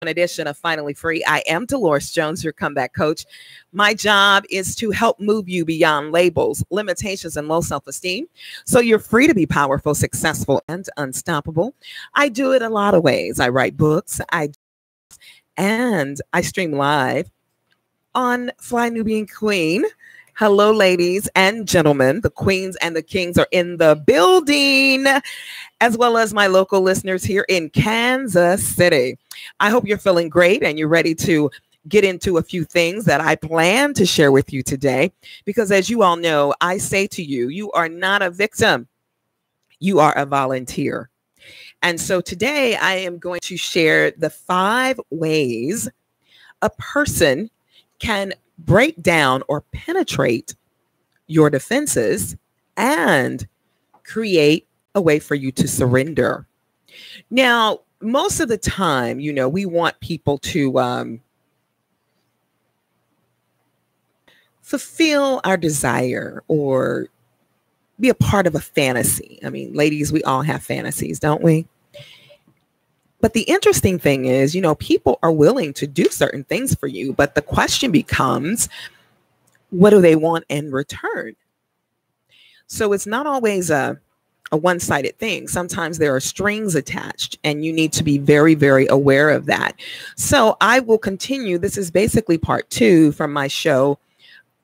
An edition of Finally Free. I am Delores Jones, your comeback coach. My job is to help move you beyond labels, limitations, and low self-esteem so you're free to be powerful, successful, and unstoppable. I do it a lot of ways. I write books, and I stream live on Fly Nubian Queen. Hello, ladies and gentlemen. The queens and the kings are in the building, as well as my local listeners here in Kansas City. I hope you're feeling great and you're ready to get into a few things that I plan to share with you today. Because as you all know, I say to you, you are not a victim. You are a volunteer. And so today I am going to share the 5 ways a person can break down or penetrate your defenses and create a way for you to surrender. Now, most of the time, you know, we want people to fulfill our desire or be a part of a fantasy. I mean, ladies, we all have fantasies, don't we? But the interesting thing is, you know, people are willing to do certain things for you, but the question becomes, what do they want in return? So it's not always a one-sided thing. Sometimes there are strings attached, and you need to be very, very aware of that. So I will continue. This is basically part 2 from my show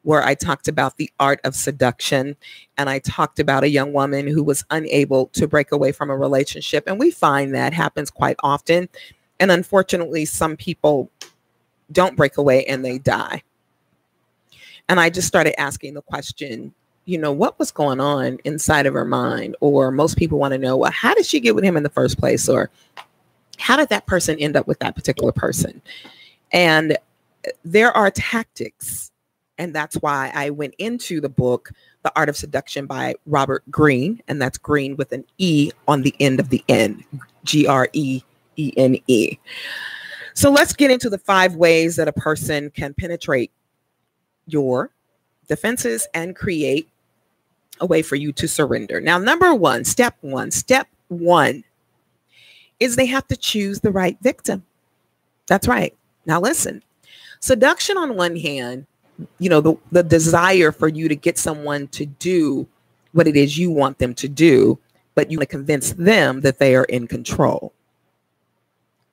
where I talked about the art of seduction. And I talked about a young woman who was unable to break away from a relationship. And we find that happens quite often. And unfortunately, some people don't break away and they die. And I just started asking the question, you know, what was going on inside of her mind? Or most people want to know, well, how did she get with him in the first place? Or how did that person end up with that particular person? And there are tactics. And that's why I went into the book, The Art of Seduction by Robert Greene. And that's Greene with an E on the end of the N, Greene. So let's get into the 5 ways that a person can penetrate your defenses and create a way for you to surrender. Now, step one is they have to choose the right victim. That's right. Now, listen, seduction on one hand, you know, the desire for you to get someone to do what it is you want them to do, but you want to convince them that they are in control.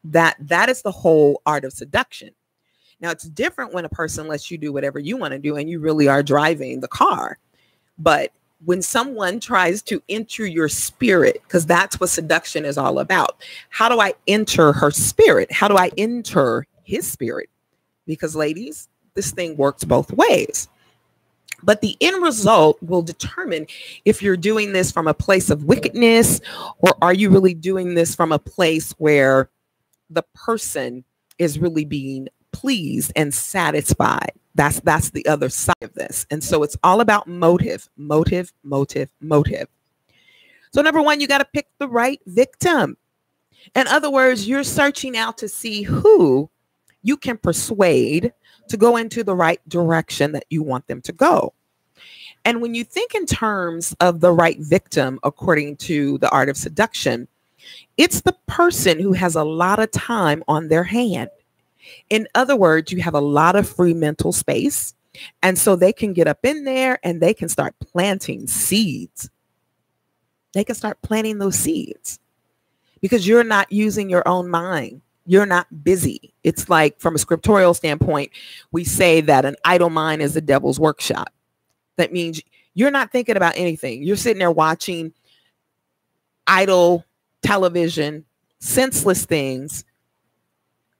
That is the whole art of seduction. Now, it's different when a person lets you do whatever you want to do and you really are driving the car. But when someone tries to enter your spirit, because that's what seduction is all about. How do I enter her spirit? How do I enter his spirit? Because ladies, this thing works both ways. But the end result will determine if you're doing this from a place of wickedness, or are you really doing this from a place where the person is really being pleased and satisfied. That's the other side of this. And so it's all about motive. So number 1, you got to pick the right victim. In other words, you're searching out to see who you can persuade to go into the right direction that you want them to go. And when you think in terms of the right victim, according to the art of seduction, it's the person who has a lot of time on their hand. In other words, you have a lot of free mental space. And so they can get up in there and they can start planting seeds. They can start planting those seeds because you're not using your own mind. You're not busy. It's like, from a scriptural standpoint, we say that an idle mind is the devil's workshop. That means you're not thinking about anything. You're sitting there watching idle television, senseless things,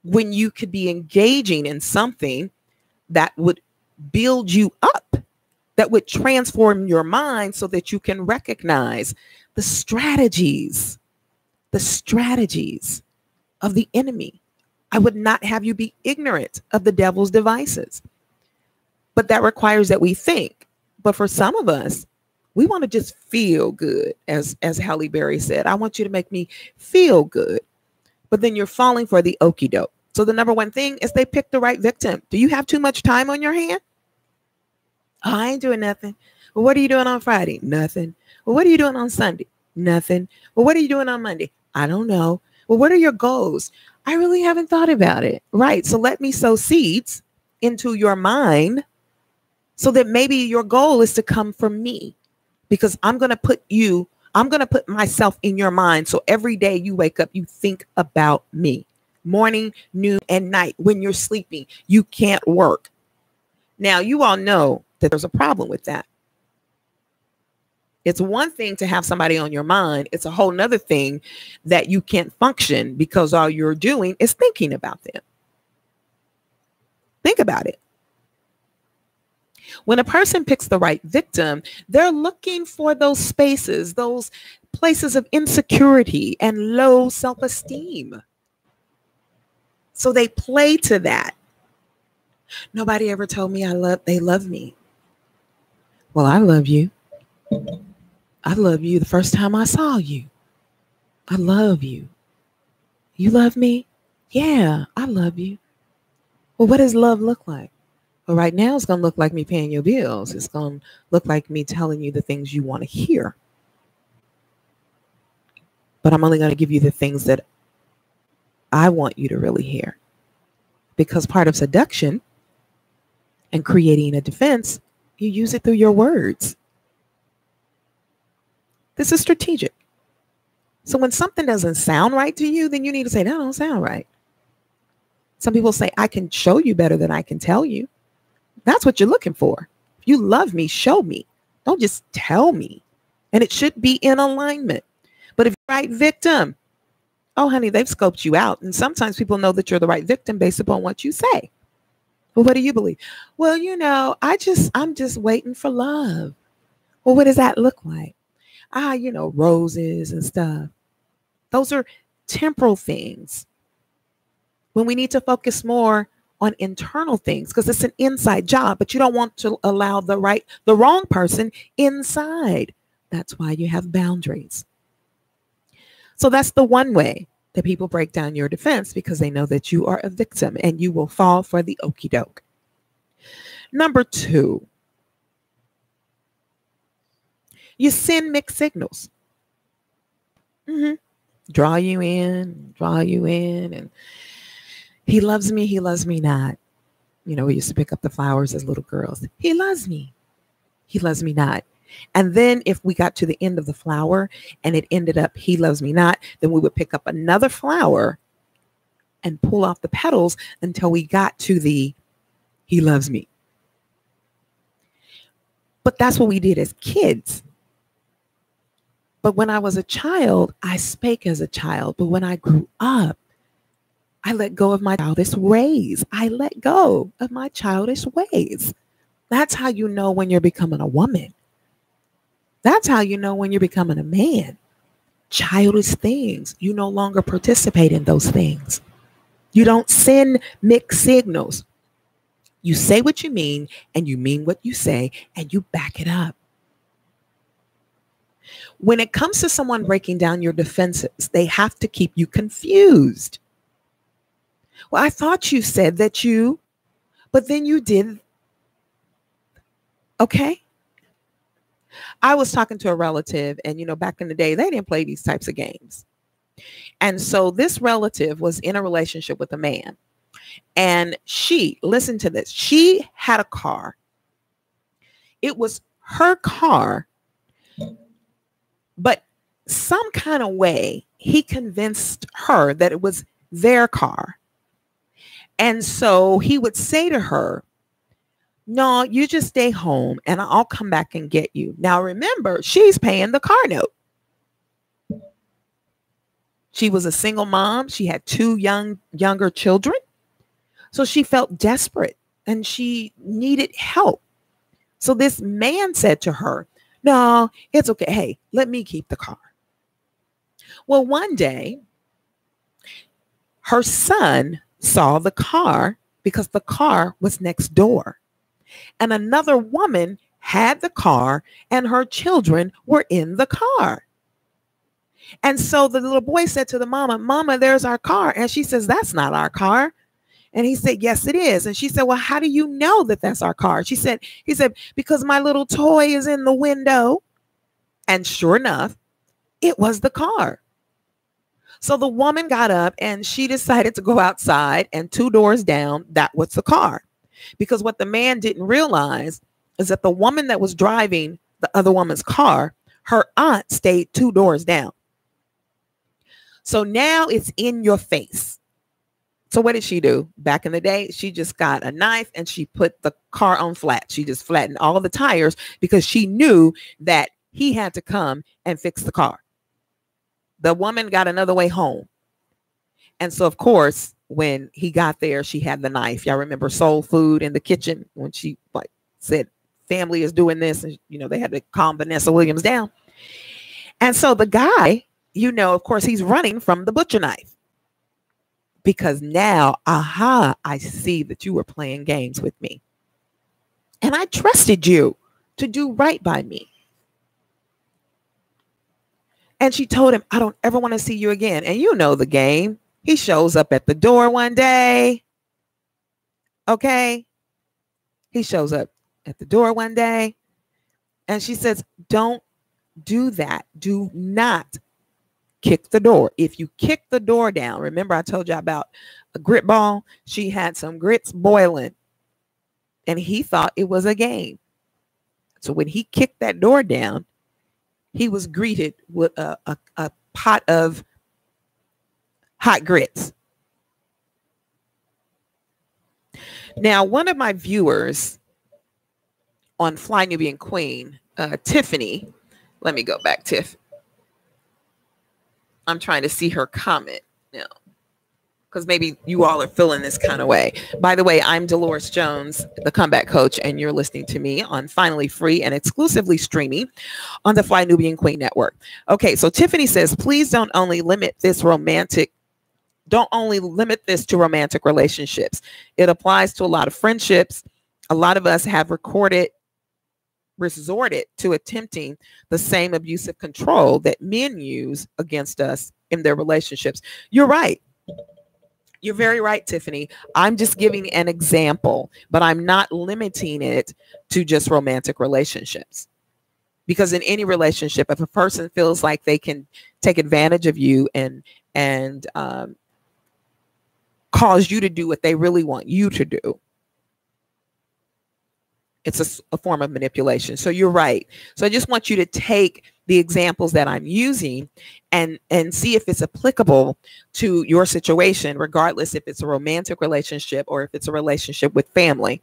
when you could be engaging in something that would build you up, that would transform your mind so that you can recognize the strategies of the enemy. I would not have you be ignorant of the devil's devices. But that requires that we think. But for some of us, we want to just feel good. As Halle Berry said, I want you to make me feel good. But then you're falling for the okie doke. So the number 1 thing is they pick the right victim. Do you have too much time on your hand? Oh, I ain't doing nothing. Well, what are you doing on Friday? Nothing. Well, what are you doing on Sunday? Nothing. Well, what are you doing on Monday? I don't know. Well, what are your goals? I really haven't thought about it. Right. So let me sow seeds into your mind so that maybe your goal is to come from me, because I'm going to put myself in your mind. So every day you wake up, you think about me, morning, noon, and night. When you're sleeping, you can't work. Now, you all know that there's a problem with that. It's one thing to have somebody on your mind. It's a whole nother thing that you can't function because all you're doing is thinking about them. Think about it. When a person picks the right victim, they're looking for those spaces, those places of insecurity and low self-esteem. So they play to that. Nobody ever told me they love me. Well, I love you. I love you the first time I saw you. I love you. You love me? Yeah, I love you. Well, what does love look like? Well, right now it's going to look like me paying your bills. It's going to look like me telling you the things you want to hear. But I'm only going to give you the things that I want you to really hear. Because part of seduction and creating a defense, you use it through your words. This is strategic. So when something doesn't sound right to you, then you need to say, that don't sound right. Some people say, I can show you better than I can tell you. That's what you're looking for. If you love me, show me. Don't just tell me. And it should be in alignment. But if you're the right victim, oh, honey, they've scoped you out. And sometimes people know that you're the right victim based upon what you say. Well, what do you believe? Well, I'm just waiting for love. Well, what does that look like? Roses and stuff. Those are temporal things. When we need to focus more on internal things, because it's an inside job, but you don't want to allow the wrong person inside. That's why you have boundaries. So that's the one way that people break down your defense, because they know that you are a victim and you will fall for the okie doke. Number 2, you send mixed signals. Draw you in, and he loves me not. We used to pick up the flowers as little girls. He loves me not. And then if we got to the end of the flower and it ended up, he loves me not, then we would pick up another flower and pull off the petals until we got to the he loves me. But that's what we did as kids. But when I was a child, I spake as a child. But when I grew up, I let go of my childish ways. That's how you know when you're becoming a woman. That's how you know when you're becoming a man. Childish things. You no longer participate in those things. You don't send mixed signals. You say what you mean, and you mean what you say, and you back it up. When it comes to someone breaking down your defenses, they have to keep you confused. Well, I thought you said that but then you did. Okay. I was talking to a relative, and back in the day, they didn't play these types of games. And so this relative was in a relationship with a man, and listen to this. She had a car. It was her car, but some kind of way he convinced her that it was their car. And so he would say to her, no, you just stay home and I'll come back and get you. Now, remember, she's paying the car note. She was a single mom. She had 2 younger children. So she felt desperate and she needed help. So this man said to her, no, it's okay. Hey, let me keep the car. Well, one day, her son saw the car because the car was next door. And another woman had the car and her children were in the car. And so the little boy said to the mama, there's our car. And she says, that's not our car. And he said, yes, it is. And she said, well, how do you know that that's our car? He said, because my little toy is in the window. And sure enough, it was the car. So the woman got up and she decided to go outside, and 2 doors down, that was the car. Because what the man didn't realize is that the woman that was driving the other woman's car, her aunt stayed 2 doors down. So now it's in your face. So what did she do? Back in the day, she just got a knife and she put the car on flat. She just flattened all of the tires because she knew that he had to come and fix the car. The woman got another way home. And so, of course, when he got there, she had the knife. Y'all remember Soul Food in the kitchen when she said, family is doing this. And, they had to calm Vanessa Williams down. And so the guy, of course, he's running from the butcher knife. Because now, I see that you were playing games with me. And I trusted you to do right by me. And she told him, I don't ever want to see you again. And you know the game. He shows up at the door one day. Okay. He shows up at the door one day. And she says, don't do that. Do not kick the door. If you kick the door down, remember I told you about a grit ball? She had some grits boiling and he thought it was a game. So when he kicked that door down, he was greeted with a pot of hot grits. Now, one of my viewers on Fly Nubian Queen, Tiffany, let me go back, Tiff. I'm trying to see her comment now because maybe you all are feeling this kind of way. By the way, I'm Delores Jones, the comeback coach, and you're listening to me on Finally Free and exclusively streaming on the Fly Nubian Queen Network. Okay, so Tiffany says, please don't only limit this to romantic relationships. It applies to a lot of friendships. A lot of us have resorted to attempting the same abusive control that men use against us in their relationships. You're right. You're very right, Tiffany. I'm just giving an example, but I'm not limiting it to just romantic relationships. Because in any relationship, if a person feels like they can take advantage of you and cause you to do what they really want you to do, it's a form of manipulation. So you're right. So I just want you to take the examples that I'm using and see if it's applicable to your situation, regardless if it's a romantic relationship or if it's a relationship with family,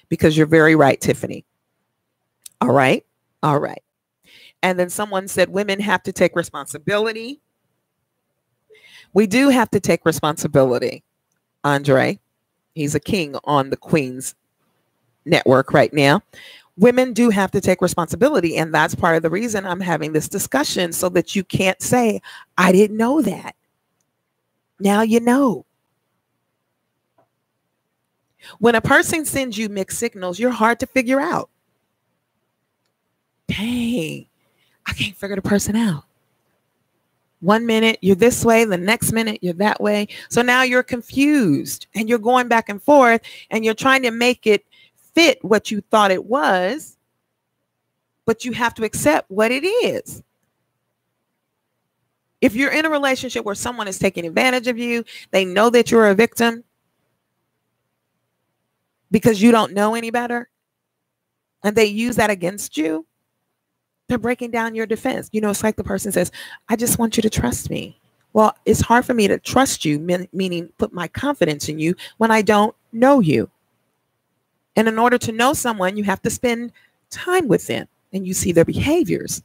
because you're very right, Tiffany. All right. All right. And then someone said women have to take responsibility. We do have to take responsibility. Andre, he's a king on the Queen's Network right now. Women do have to take responsibility. And that's part of the reason I'm having this discussion, so that you can't say, I didn't know that. Now you know. When a person sends you mixed signals, you're hard to figure out. Dang, I can't figure the person out. One minute you're this way, the next minute you're that way. So now you're confused and you're going back and forth and you're trying to make it fit what you thought it was, but you have to accept what it is. If you're in a relationship where someone is taking advantage of you, they know that you're a victim because you don't know any better, and they use that against you, they're breaking down your defense. It's like the person says, I just want you to trust me. Well, it's hard for me to trust you, meaning put my confidence in you when I don't know you. And in order to know someone, you have to spend time with them and you see their behaviors.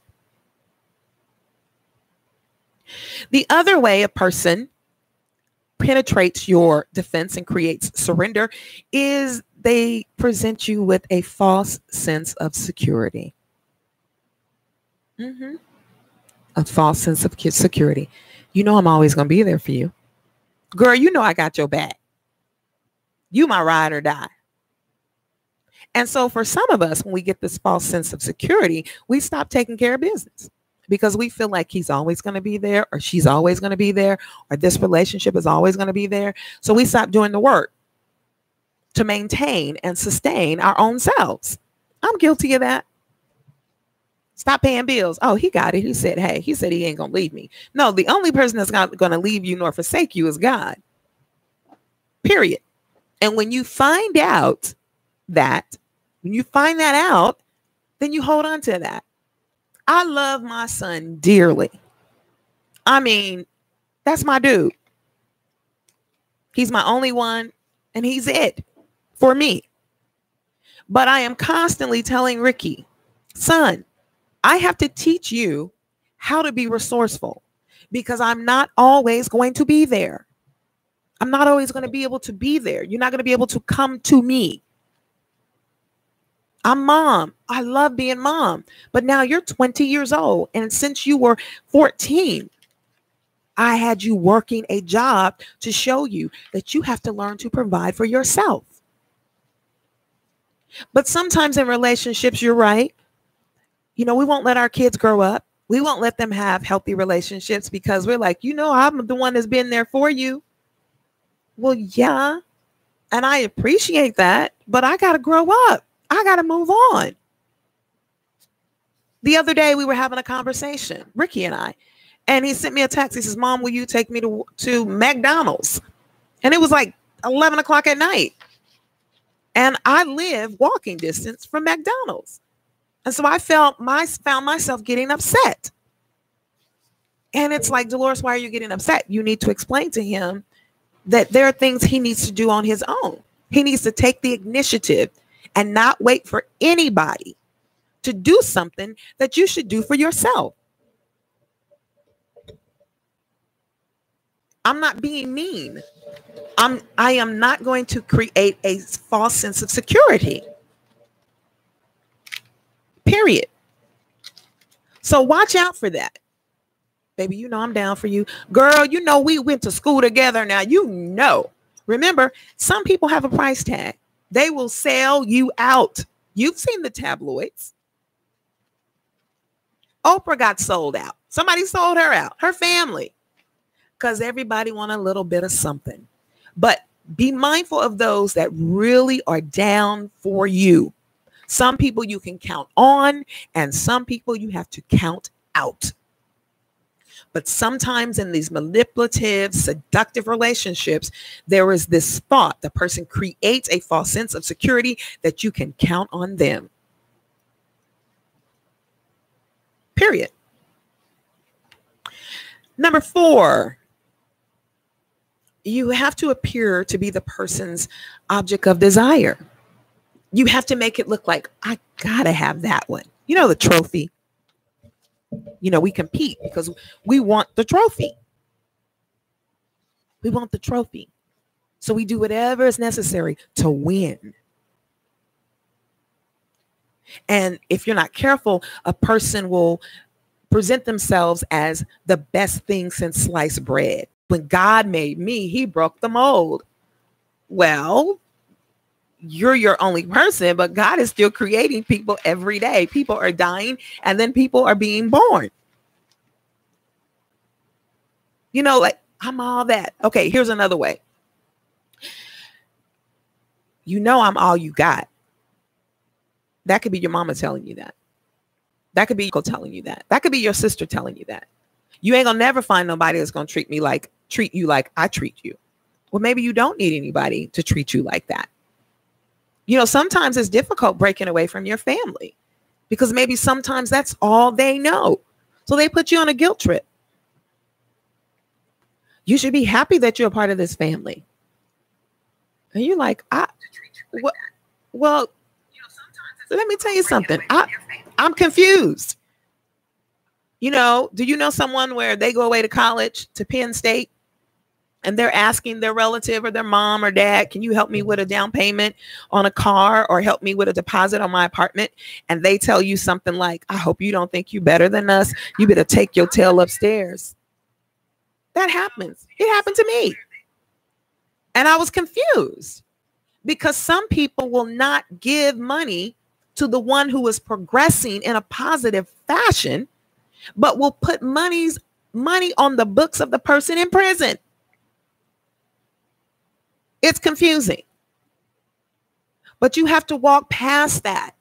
The other way a person penetrates your defense and creates surrender is they present you with a false sense of security. A false sense of security. I'm always going to be there for you. Girl, I got your back. You my ride or die. And so for some of us, when we get this false sense of security, we stop taking care of business because we feel like he's always going to be there, or she's always going to be there, or this relationship is always going to be there. So we stop doing the work to maintain and sustain our own selves. I'm guilty of that. Stop paying bills. Oh, he got it. He said, hey, he said he ain't going to leave me. No, the only person that's not going to leave you nor forsake you is God. Period. And when you find out that, then you hold on to that. I love my son dearly. I mean, that's my dude. He's my only one, and he's it for me. But I am constantly telling Ricky, son, I have to teach you how to be resourceful because I'm not always going to be there. I'm not always going to be able to be there. You're not going to be able to come to me. I'm mom. I love being mom. But now you're 20 years old. And since you were 14, I had you working a job to show you that you have to learn to provide for yourself. But sometimes in relationships, you're right. You know, we won't let our kids grow up. We won't let them have healthy relationships because we're like, you know, I'm the one that's been there for you. Well, yeah. And I appreciate that, but I got to grow up. I got to move on. The other day we were having a conversation, Ricky and I, and he sent me a text. He says, Mom, will you take me to McDonald's? And it was like 11 o'clock at night. And I live walking distance from McDonald's. And so I found myself getting upset. And it's like, Delores, why are you getting upset? You need to explain to him that there are things he needs to do on his own. He needs to take the initiative and not wait for anybody to do something that you should do for yourself. I'm not being mean. I am not going to create a false sense of security. Period. So watch out for that. Baby, you know I'm down for you. Girl, you know we went to school together. Now, you know. Remember, some people have a price tag. They will sell you out. You've seen the tabloids. Oprah got sold out. Somebody sold her out. Her family. Because everybody want a little bit of something. But be mindful of those that really are down for you. Some people you can count on, and some people you have to count out. But sometimes in these manipulative, seductive relationships, there is this thought. The person creates a false sense of security that you can count on them. Period. Number 4, you have to appear to be the person's object of desire. You have to make it look like, I gotta have that one. You know, the trophy. You know, we compete because we want the trophy. We want the trophy. So we do whatever is necessary to win. And if you're not careful, a person will present themselves as the best thing since sliced bread. When God made me, he broke the mold. Well, you're your only person, but God is still creating people every day. People are dying, and then people are being born. You know, like, I'm all that. Okay, here's another way. You know I'm all you got. That could be your mama telling you that. That could be your uncle telling you that. That could be your sister telling you that. You ain't gonna never find nobody that's gonna treat you like I treat you. Well, maybe you don't need anybody to treat you like that. You know, sometimes it's difficult breaking away from your family because maybe sometimes that's all they know. So they put you on a guilt trip. You should be happy that you're a part of this family. And you're like, well, let me tell you something. I'm confused. You know, do you know someone where they go away to college, to Penn State, and they're asking their relative or their mom or dad, can you help me with a down payment on a car or help me with a deposit on my apartment? And they tell you something like, I hope you don't think you better than us. You better take your tail upstairs. That happens. It happened to me. And I was confused because some people will not give money to the one who is progressing in a positive fashion, but will put money on the books of the person in prison. It's confusing. But you have to walk past that.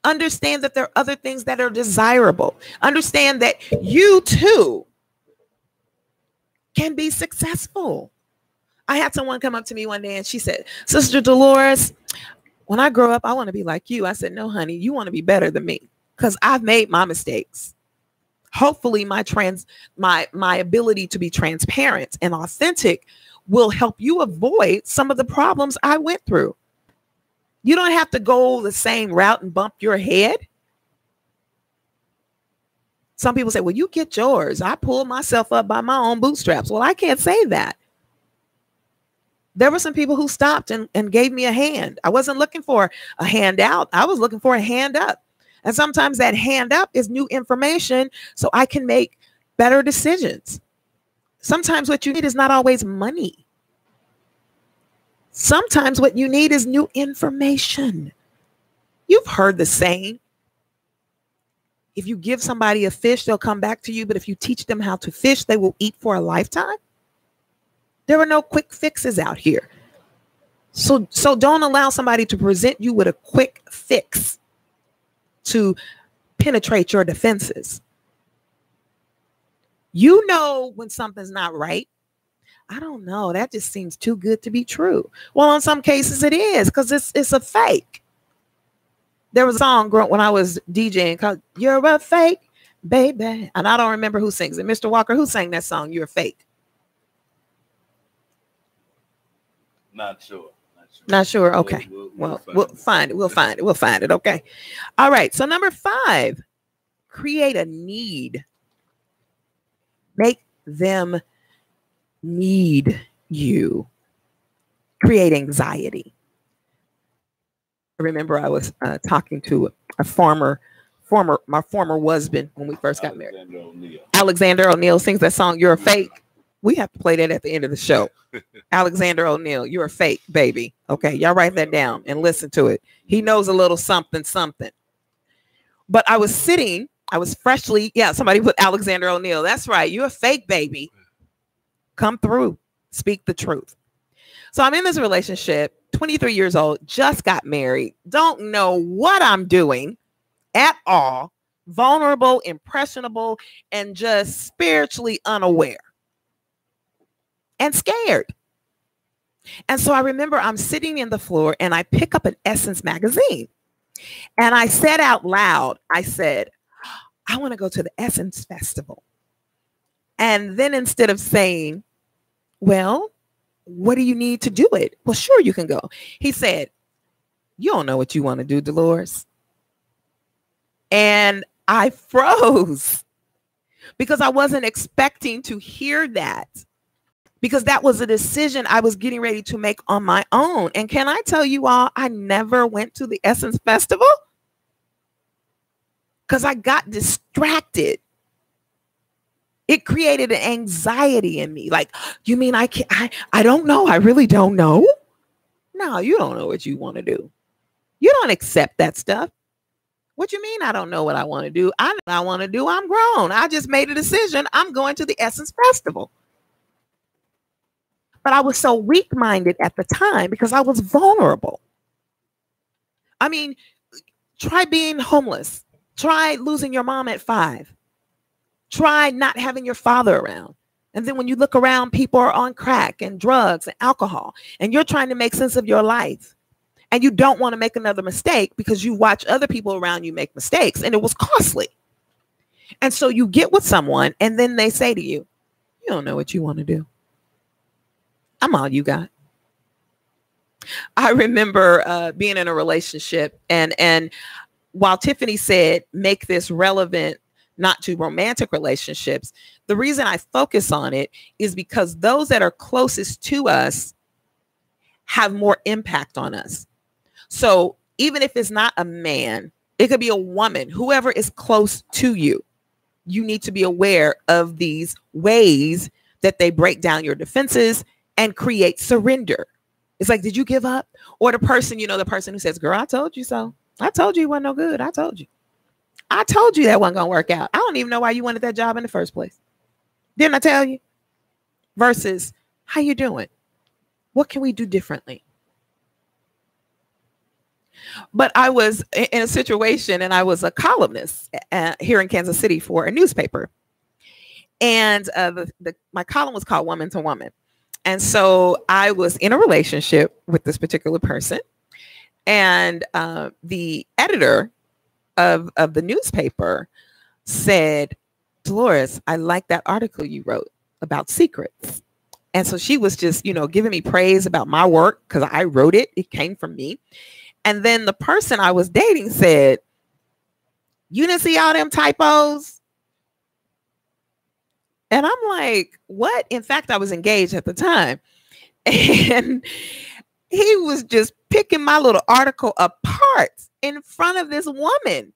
Understand that there are other things that are desirable. Understand that you too can be successful. I had someone come up to me one day and she said, Sister Delores, when I grow up, I want to be like you. I said, no, honey, you want to be better than me because I've made my mistakes. Hopefully my ability to be transparent and authentic will help you avoid some of the problems I went through. You don't have to go the same route and bump your head. Some people say, well, you get yours. I pulled myself up by my own bootstraps. Well, I can't say that. There were some people who stopped and gave me a hand. I wasn't looking for a handout. I was looking for a hand up. And sometimes that hand up is new information so I can make better decisions. Sometimes what you need is not always money. Sometimes what you need is new information. You've heard the saying, if you give somebody a fish, they'll come back to you. But if you teach them how to fish, they will eat for a lifetime. There are no quick fixes out here. So don't allow somebody to present you with a quick fix to penetrate your defenses. You know when something's not right. I don't know. That just seems too good to be true. Well, in some cases it is because it's a fake. There was a song when I was DJing called You're a Fake, Baby. And I don't remember who sings it. Mr. Walker, who sang that song, You're a Fake? Not sure. Not sure. Okay. We'll find it. We'll find it. Okay. All right. So number 5, create a need. Make them need you. Create anxiety. I remember I was talking to my former husband when we first got married. Alexander O'Neal sings that song, You're a Fake. We have to play that at the end of the show. Alexander O'Neal, You're a Fake, baby. Okay, y'all write that down and listen to it. He knows a little something. But I was freshly, somebody put Alexander O'Neal. That's right. You're a fake, baby. Come through. Speak the truth. So I'm in this relationship, 23 years old, just got married, don't know what I'm doing at all, vulnerable, impressionable, and just spiritually unaware and scared. And so I remember I'm sitting in the floor and I pick up an Essence magazine and I said out loud, I said, I want to go to the Essence Festival. And then instead of saying, well, what do you need to do it? Well, sure, you can go. He said, you don't know what you want to do, Delores. And I froze because I wasn't expecting to hear that, because that was a decision I was getting ready to make on my own. And can I tell you all, I never went to the Essence Festival because I got distracted. It created an anxiety in me. Like, you mean I don't know. I really don't know. No, you don't know what you want to do. You don't accept that stuff. What you mean I don't know what I want to do? I know what I want to do. I'm grown. I just made a decision. I'm going to the Essence Festival. But I was so weak-minded at the time because I was vulnerable. I mean, try being homeless. Try losing your mom at 5. Try not having your father around. And then when you look around, people are on crack and drugs and alcohol, and you're trying to make sense of your life. And you don't want to make another mistake because you watch other people around you make mistakes, and it was costly. And so you get with someone and then they say to you, you don't know what you want to do. I'm all you got. I remember being in a relationship, and while Tiffany said, make this relevant not to romantic relationships, the reason I focus on it is because those that are closest to us have more impact on us. So even if it's not a man, it could be a woman, whoever is close to you, you need to be aware of these ways that they break down your defenses and create surrender. It's like, did you give up? Or the person, the person who says, girl, I told you so. I told you it wasn't no good. I told you that wasn't going to work out. I don't even know why you wanted that job in the first place. Didn't I tell you? Versus, how you doing? What can we do differently? But I was in a situation, and I was a columnist here in Kansas City for a newspaper. And my column was called Woman to Woman. And so I was in a relationship with this particular person. And the editor of the newspaper said, Delores, I like that article you wrote about secrets. And so she was just, giving me praise about my work because I wrote it. It came from me. And then the person I was dating said, you didn't see all them typos? And I'm like, what? In fact, I was engaged at the time. And he was just picking my little article apart in front of this woman.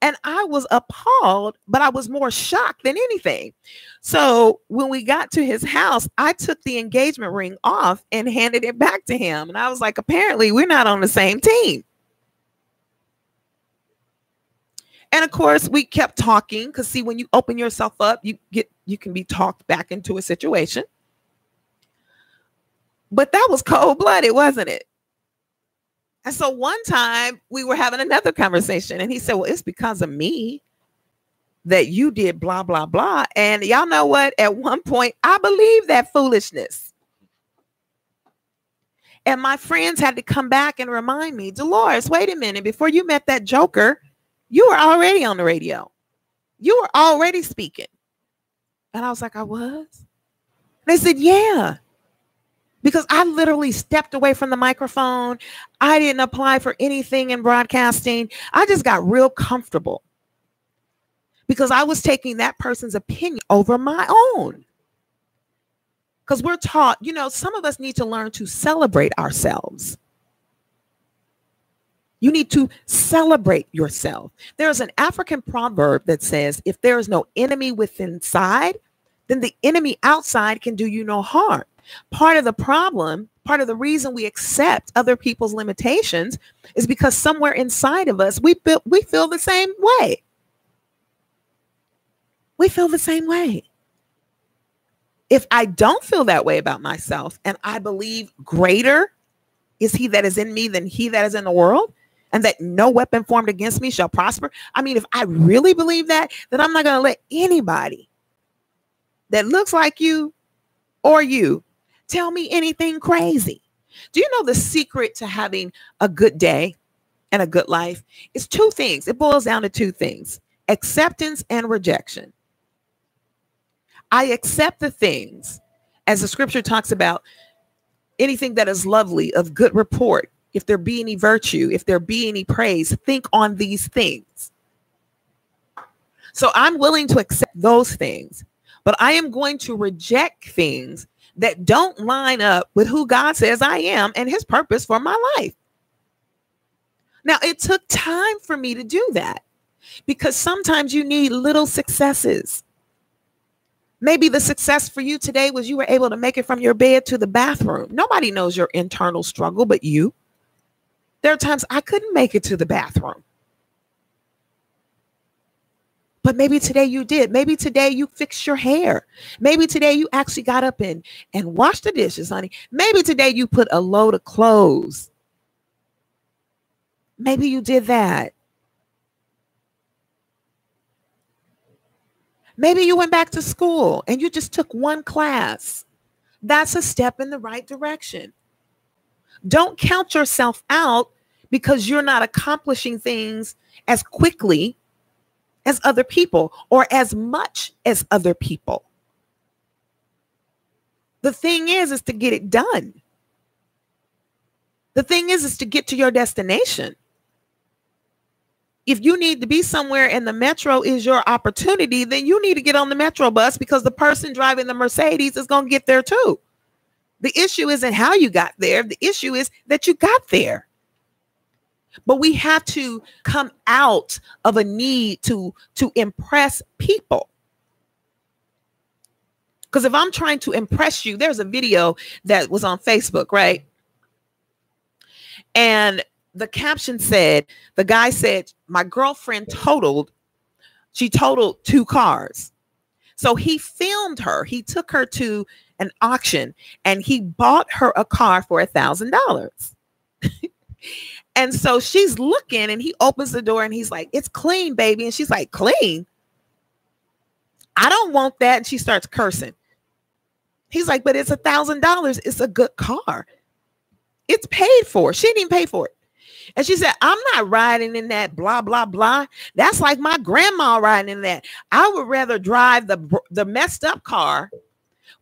And I was appalled, but I was more shocked than anything. So when we got to his house, I took the engagement ring off and handed it back to him. And I was like, apparently we're not on the same team. And of course, we kept talking because, see, when you open yourself up, you can be talked back into a situation. But that was cold-blooded, wasn't it? And so one time we were having another conversation and he said, well, it's because of me that you did blah, blah, blah. And y'all know what? At one point, I believed that foolishness. And my friends had to come back and remind me, Delores, wait a minute. Before you met that joker, you were already on the radio. You were already speaking. And I was like, I was? They said, yeah. Because I literally stepped away from the microphone. I didn't apply for anything in broadcasting. I just got real comfortable because I was taking that person's opinion over my own. Because we're taught, some of us need to learn to celebrate ourselves. You need to celebrate yourself. There's an African proverb that says, if there is no enemy within inside, then the enemy outside can do you no harm. Part of the problem, part of the reason we accept other people's limitations is because somewhere inside of us, we feel the same way. We feel the same way. If I don't feel that way about myself and I believe greater is he that is in me than he that is in the world, and that no weapon formed against me shall prosper. I mean, if I really believe that, then I'm not going to let anybody that looks like you or you tell me anything crazy. Do you know the secret to having a good day and a good life? It's two things. It boils down to two things: acceptance and rejection. I accept the things, as the scripture talks about, anything that is lovely, of good report. If there be any virtue, if there be any praise, think on these things. So I'm willing to accept those things, but I am going to reject things that don't line up with who God says I am and his purpose for my life. Now, it took time for me to do that because sometimes you need little successes. Maybe the success for you today was you were able to make it from your bed to the bathroom. Nobody knows your internal struggle but you. There are times I couldn't make it to the bathroom. But maybe today you did. Maybe today you fixed your hair. Maybe today you actually got up and washed the dishes, honey. Maybe today you put a load of clothes. Maybe you did that. Maybe you went back to school and you just took one class. That's a step in the right direction. Don't count yourself out because you're not accomplishing things as quickly as other people or as much as other people. The thing is to get it done. The thing is to get to your destination. If you need to be somewhere and the metro is your opportunity, then you need to get on the metro bus because the person driving the Mercedes is going to get there too. The issue isn't how you got there. The issue is that you got there. But we have to come out of a need to impress people. Because if I'm trying to impress you, there's a video that was on Facebook, right? And the caption said, the guy said, my girlfriend totaled 2 cars. So he filmed her. He took her to an auction and he bought her a car for $1,000. And so she's looking and he opens the door and he's like, it's clean, baby. And she's like, clean? I don't want that. And she starts cursing. He's like, but it's $1,000. It's a good car. It's paid for. She didn't even pay for it. And she said, I'm not riding in that blah, blah, blah. That's like my grandma riding in that. I would rather drive the messed up car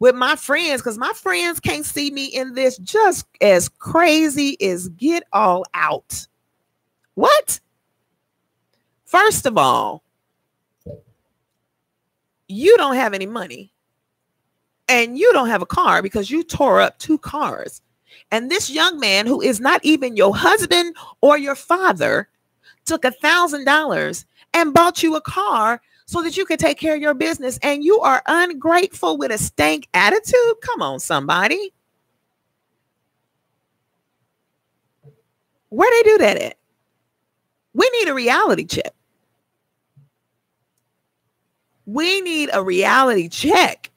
with my friends, because my friends can't see me in this just as crazy as get all out. What? First of all, you don't have any money and you don't have a car because you tore up 2 cars. And this young man, who is not even your husband or your father, took $1,000 and bought you a car so that you could take care of your business. And you are ungrateful with a stank attitude? Come on, somebody. Where they do that at? We need a reality check. We need a reality check.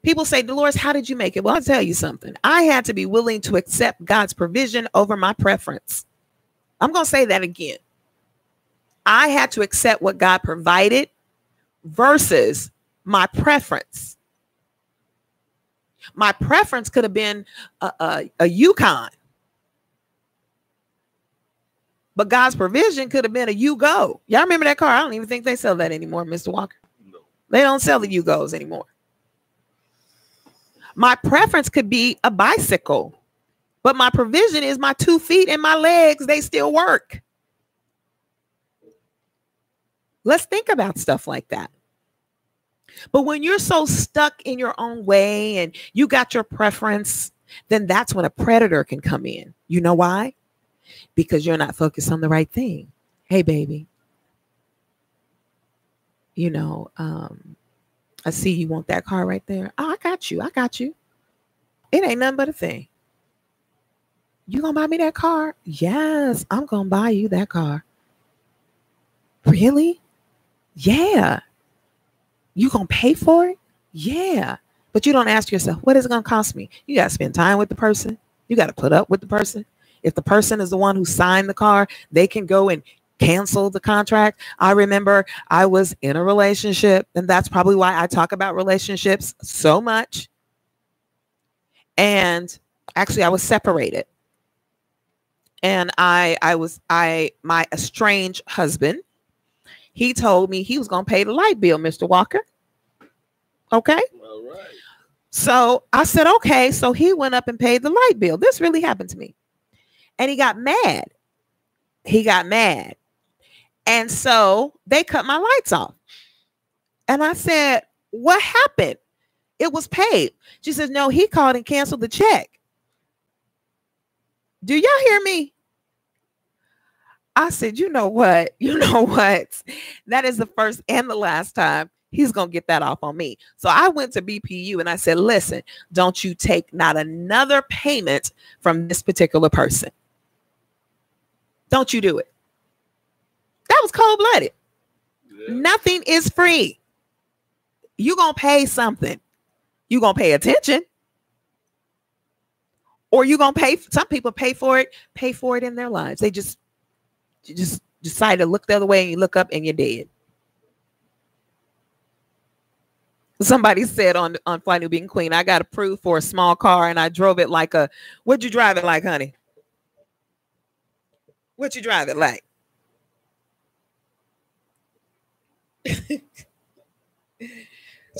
People say, Delores, how did you make it? Well, I'll tell you something. I had to be willing to accept God's provision over my preference. I'm going to say that again. I had to accept what God provided versus my preference. My preference could have been a Yukon. But God's provision could have been a Yugo. Y'all remember that car? I don't even think they sell that anymore, Mr. Walker. No. They don't sell the Yugos anymore. My preference could be a bicycle, but my provision is my 2 feet and my legs. They still work. Let's think about stuff like that. But when you're so stuck in your own way and you got your preference, then that's when a predator can come in. You know why? Because you're not focused on the right thing. Hey, baby. You know, I see you want that car right there. Oh, I got you. I got you. It ain't nothing but a thing. You gonna buy me that car? Yes, I'm gonna buy you that car. Really? Yeah. You gonna pay for it? Yeah. But you don't ask yourself, what is it gonna cost me? You gotta spend time with the person. You gotta put up with the person. If the person is the one who signed the car, they can go and cancel the contract. I remember I was in a relationship, and that's probably why I talk about relationships so much. And actually I was separated. And my estranged husband, he told me he was going to pay the light bill, Mr. Walker. Okay. All right. So I said, okay. So he went up and paid the light bill. This really happened to me. And he got mad. He got mad. And so they cut my lights off. And I said, what happened? It was paid. She says, no, he called and canceled the check. Do y'all hear me? I said, you know what? You know what? That is the first and the last time he's going to get that off on me. So I went to BPU and I said, listen, don't you take not another payment from this particular person. Don't you do it. That was cold-blooded. Yeah. Nothing is free. You're going to pay something. You're going to pay attention. Or you're going to pay. Some people pay for it in their lives. They just decide to look the other way and you look up and you're dead. Somebody said on Fly New Being Queen, I got approved for a small car and I drove it like a, what'd you drive it like, honey? What'd you drive it like?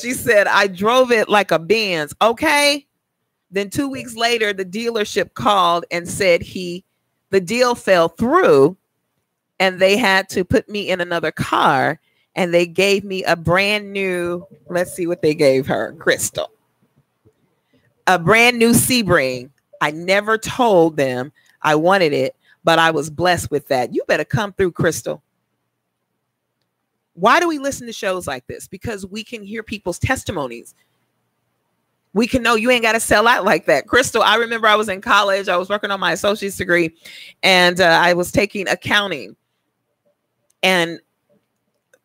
She said, I drove it like a Benz. Okay. Then 2 weeks later, the dealership called and said the deal fell through and they had to put me in another car and they gave me a brand new, let's see what they gave her, Crystal. A brand new Sebring. I never told them I wanted it, but I was blessed with that. You better come through, Crystal. Why do we listen to shows like this? Because we can hear people's testimonies. We can know you ain't got to sell out like that. Crystal, I remember I was in college. I was working on my associate's degree and I was taking accounting. And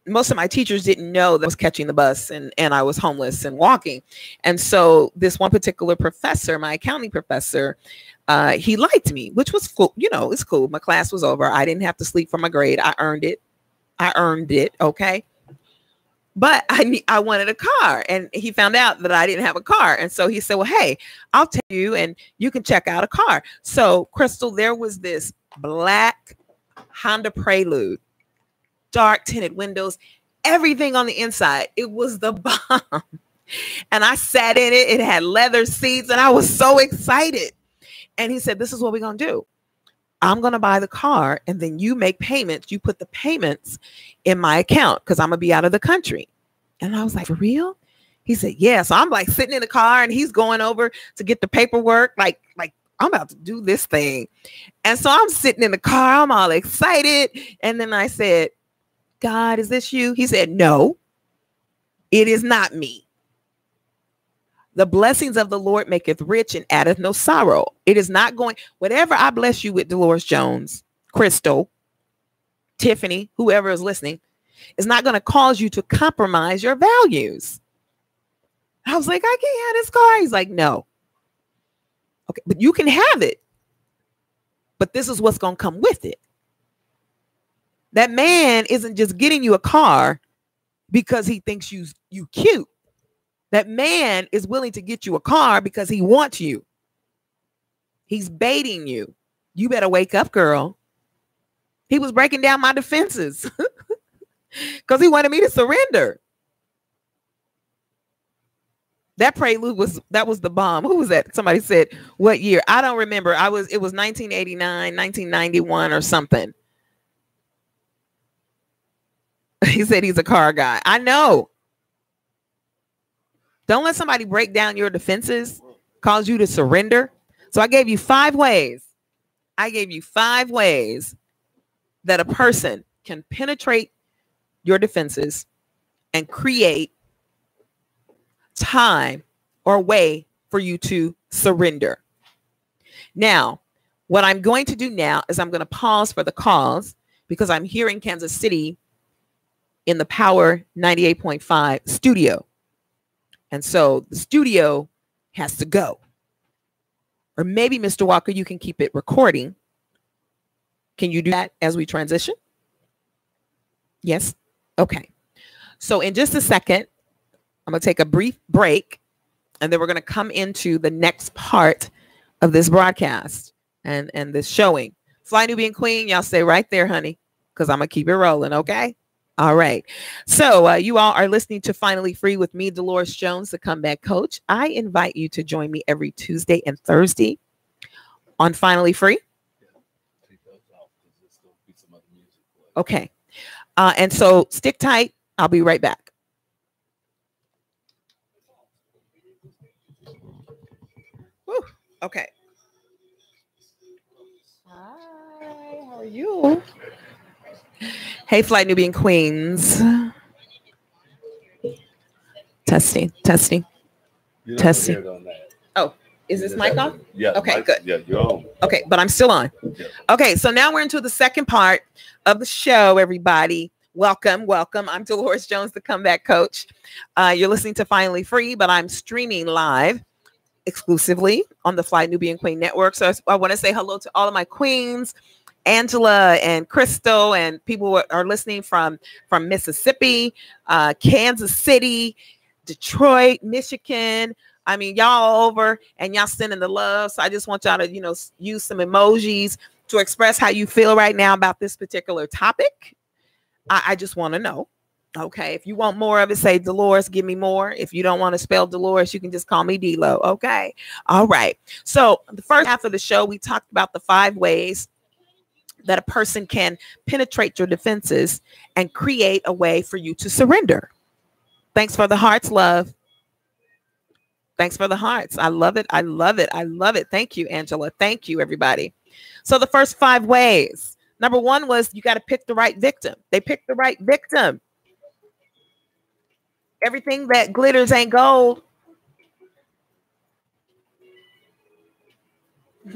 most of my teachers didn't know that I was catching the bus and I was homeless and walking. And so this one particular professor, my accounting professor, he liked me, which was cool. You know, it's cool. My class was over. I didn't have to sleep for my grade. I earned it. Okay. But I wanted a car, and he found out that I didn't have a car. And so he said, well, hey, I'll take you and you can check out a car. So Crystal, there was this black Honda Prelude, dark tinted windows, everything on the inside. It was the bomb. And I sat in it. It had leather seats and I was so excited. And he said, this is what we're going to do. I'm going to buy the car and then you make payments. You put the payments in my account because I'm going to be out of the country. And I was like, for real? He said, yeah. So I'm like sitting in the car and he's going over to get the paperwork. Like I'm about to do this thing. And so I'm sitting in the car. I'm all excited. And then I said, God, is this you? He said, no, it is not me. The blessings of the Lord maketh rich and addeth no sorrow. It is not going, whatever I bless you with, Delores Jones, Crystal, Tiffany, whoever is listening, is not going to cause you to compromise your values. I was like, I can't have this car. He's like, no. Okay, but you can have it. But this is what's going to come with it. That man isn't just getting you a car because he thinks you cute. That man is willing to get you a car because he wants you. He's baiting you. You better wake up, girl. He was breaking down my defenses because he wanted me to surrender. That prelude was the bomb. Who was that? Somebody said, what year? I don't remember. It was 1989, 1991 or something. He said he's a car guy. I know. Don't let somebody break down your defenses, cause you to surrender. So I gave you 5 ways. I gave you 5 ways that a person can penetrate your defenses and create time or way for you to surrender. Now, what I'm going to do now is I'm going to pause for the calls because I'm here in Kansas City in the Power 98.5 studio. And so the studio has to go. Or maybe, Mr. Walker, you can keep it recording. Can you do that as we transition? Yes? Okay. So in just a second, I'm going to take a brief break, and then we're going to come into the next part of this broadcast and this showing. Fly Nubian Queen, y'all stay right there, honey, because I'm going to keep it rolling, okay? All right. So you all are listening to Finally Free with me, Delores Jones, the comeback coach. I invite you to join me every Tuesday and Thursday on Finally Free. Okay. And so stick tight. I'll be right back. Whew. Okay. Hi, how are you? Hey, Flight Nubian Queens. Testing. Oh, is this mic on? Yeah. Okay, good. Yeah, you're on. Okay, but I'm still on. Yeah. Okay, so now we're into the second part of the show, everybody. Welcome. I'm Delores Jones, the comeback coach. You're listening to Finally Free, but I'm streaming live exclusively on the Fly Nubian Queen Network. So I want to say hello to all of my queens, Angela and Crystal, and people who are listening from Mississippi, Kansas City, Detroit, Michigan. I mean, y'all over and y'all sending the love. So I just want y'all to, use some emojis to express how you feel right now about this particular topic. I just want to know. Okay. If you want more of it, say Delores, give me more. If you don't want to spell Delores, you can just call me D-Lo. Okay. All right. So the first half of the show, we talked about the 5 ways that a person can penetrate your defenses and create a way for you to surrender. Thanks for the hearts, love. Thanks for the hearts. I love it. Thank you, Angela. Thank you, everybody. So the first 5 ways. Number 1 was you got to pick the right victim. They picked the right victim. Everything that glitters ain't gold.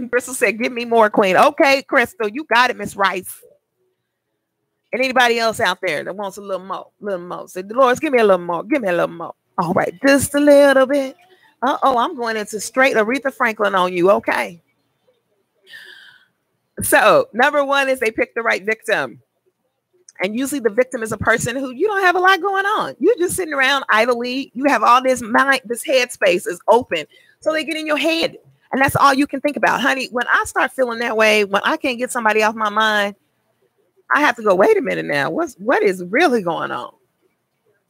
Crystal said, give me more, Queen. Okay, Crystal, you got it, Miss Rice. And anybody else out there that wants a little more, little more. Say, Delores, give me a little more. Give me a little more. All right, just a little bit. Uh-oh, I'm going into straight Aretha Franklin on you. Okay. So number one is they pick the right victim. And usually the victim is a person who you don't have a lot going on. You're just sitting around idly. You have all this mind, this headspace is open. So they get in your head. And that's all you can think about. Honey, when I start feeling that way, when I can't get somebody off my mind, I have to go, wait a minute now. What is really going on?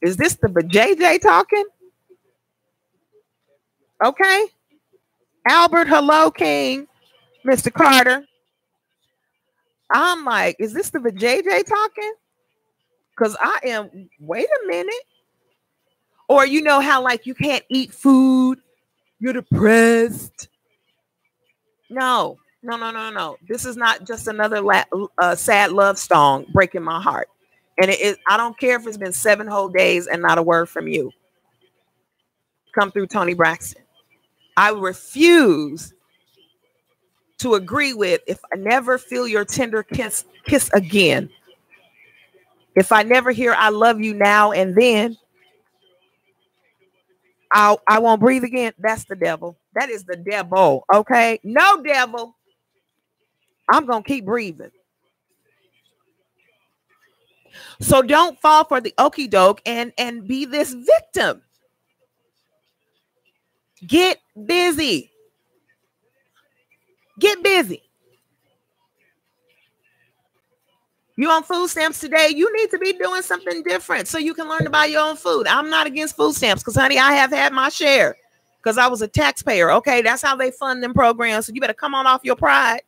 Is this the JJ talking? Okay. Albert, hello, King. Mr. Carter. I'm like, is this the JJ talking? Because I am, wait a minute. Or you know how like you can't eat food, you're depressed. No. This is not just another sad love song breaking my heart. And I don't care if it's been 7 whole days and not a word from you. Come through, Tony Braxton. I refuse to agree with if I never feel your tender kiss again. If I never hear I love you now and then, I won't breathe again. That's the devil. That is the devil. Okay. No devil. I'm going to keep breathing. So don't fall for the okie doke and be this victim. Get busy. Get busy. You on food stamps today, you need to be doing something different so you can learn to buy your own food. I'm not against food stamps because, honey, I have had my share because I was a taxpayer. Okay, that's how they fund them programs. So you better come on off your pride.